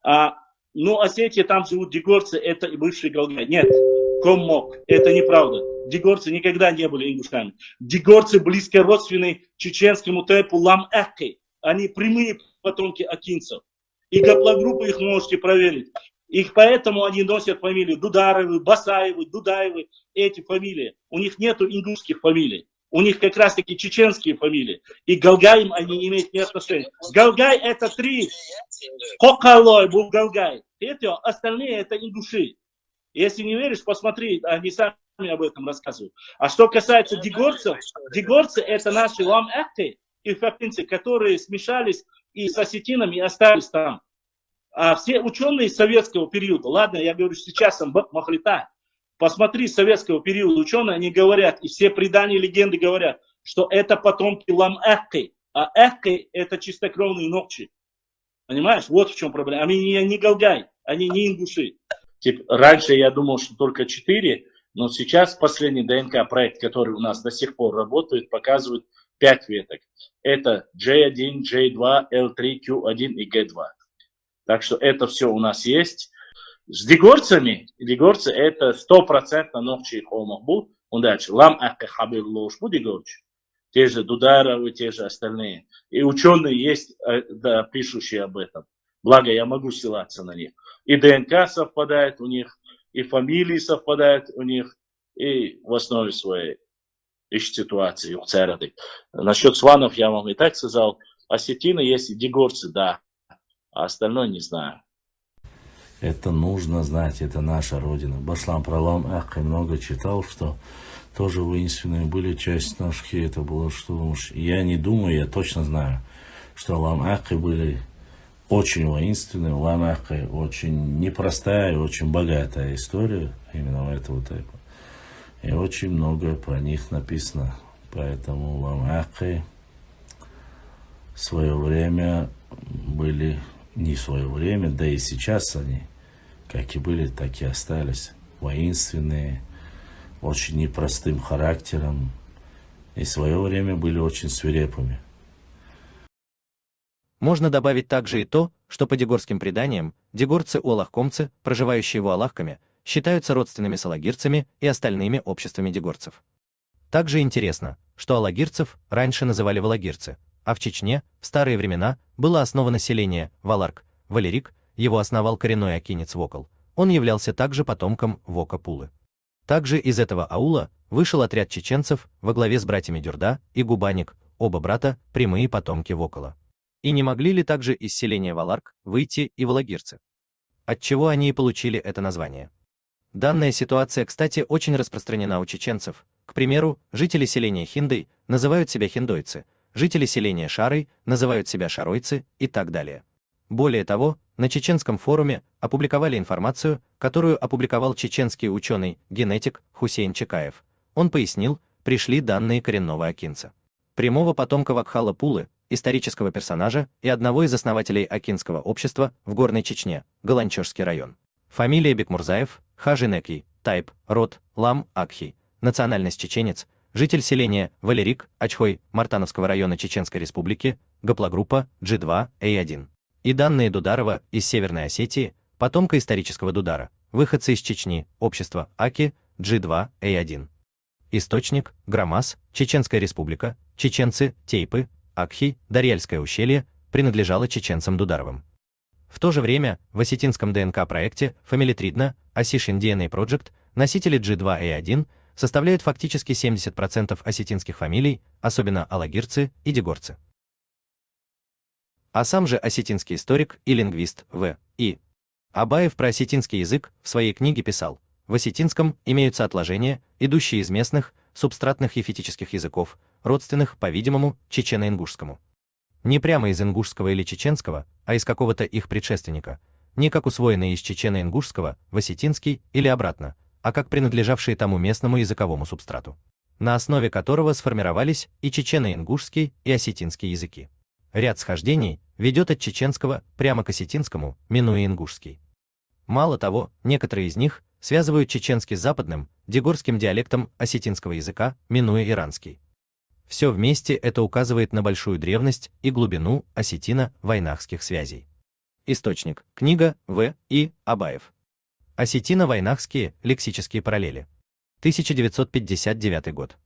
А, ну, Осетия, там живут дегорцы, это и бывший Галгай. Нет, Коммок, это неправда. Дегорцы никогда не были ингушами. Дегорцы близко родственны чеченскому тайпу Лам-Эхкой. Они прямые потомки акинцев. И гаплогруппы их можете проверить. Их поэтому они носят фамилию Дударовы, Басаевы, Дудаевы, эти фамилии. У них нету индусских фамилий. У них как раз таки чеченские фамилии. И к Галгаям они не имеют ни отношения. Галгай это три. Кокалой был Галгай. Эти остальные это индуши. Если не веришь, посмотри, они сами об этом рассказывают. А что касается дегорцев, дегорцы это наши лам-эхты и факинцы, которые смешались и с осетинами и остались там. А все ученые советского периода, ладно, я говорю сейчас, Махлита, посмотри советского периода, ученые, они говорят, и все предания легенды говорят, что это потомки лам-эхты, а эхты это чистокровные ногчи. Понимаешь, вот в чем проблема. Они не Галгай, они не ингуши. Раньше я думал, что только 4, но сейчас последний ДНК-проект, который у нас до сих пор работает, показывает 5 веток. Это J1, J2, L3, Q1 и G2. Так что это все у нас есть. С дегорцами, дегорцы это 100% ногчи холмахбу. Он дальше. Лам ахка хабир ложбу дегорчи. Те же Дударовы, те же остальные. И ученые есть, да, пишущие об этом. Благо я могу ссылаться на них. И ДНК совпадает у них, и фамилии совпадают у них, и в основе своей ищут ситуации у царады. Насчет сванов я вам и так сказал. Осетины есть и дегорцы, да. А остальное не знаю. Это нужно знать, это наша родина. Башлам про Лам-Эхкы много читал, что тоже воинственные были, часть наших, и это было, что уж я не думаю, я точно знаю, что Лам-Эхкы были очень воинственные, Лам-Эхкы очень непростая и очень богатая история именно этого типа. И очень многое про них написано. Поэтому Лам-Эхкы в свое время были, не в свое время, да и сейчас они, как и были, так и остались. Воинственные, очень непростым характером. И в свое время были очень свирепыми. Можно добавить также и то, что по дегорским преданиям, дегорцы-уалахкомцы, проживающие в Уалахкаме, считаются родственными с алагирцами и остальными обществами дегорцев. Также интересно, что алагирцев раньше называли валагирцы, а в Чечне в старые времена было основано селение Валарк, Валерик, его основал коренной акинец Вокал, он являлся также потомком Вока-Пулы. Также из этого аула вышел отряд чеченцев во главе с братьями Дюрда и Губаник, оба брата, прямые потомки Вокала. И не могли ли также из селения Валарк выйти и валагирцы? Отчего они и получили это название? Данная ситуация, кстати, очень распространена у чеченцев. К примеру, жители селения Хиндой называют себя хиндойцы, жители селения Шарой называют себя шаройцы и так далее. Более того, на чеченском форуме опубликовали информацию, которую опубликовал чеченский ученый-генетик Хусейн Чекаев. Он пояснил, пришли данные коренного акинца. Прямого потомка Вакхала Пулы, исторического персонажа и одного из основателей акинского общества в Горной Чечне, Галанчожский район. Фамилия Бекмурзаев, Хажинеки, тайп, род, Лам, Акхи, национальность чеченец, житель селения Валерик, Ачхой, Мартановского района Чеченской Республики, гаплогруппа G2A1. И данные Дударова из Северной Осетии, потомка исторического Дудара, выходцы из Чечни, общество Аки, G2A1. Источник, Грамас, Чеченская Республика, чеченцы, Тейпы, Акхи, Дарьяльское ущелье, принадлежало чеченцам Дударовым. В то же время в осетинском ДНК-проекте Фамилитридна, Assyrian DNA Project, носители G2A1 составляют фактически 70% осетинских фамилий, особенно алагирцы и дегорцы. А сам же осетинский историк и лингвист В. И. Абаев про осетинский язык в своей книге писал: в осетинском имеются отложения, идущие из местных, субстратных ефетических языков, родственных, по-видимому, чечено-ингушскому. Не прямо из ингушского или чеченского, а из какого-то их предшественника, не как усвоенные из чечено-ингушского в осетинский или обратно, а как принадлежавшие тому местному языковому субстрату, на основе которого сформировались и чечено-ингушский, и осетинский языки. Ряд схождений ведет от чеченского прямо к осетинскому, минуя ингушский. Мало того, некоторые из них связывают чеченский с западным, дегорским диалектом осетинского языка, минуя иранский. Все вместе это указывает на большую древность и глубину осетино-вайнахских связей. Источник. Книга В. И. Абаев. Осетино-войнахские лексические параллели. 1959 год.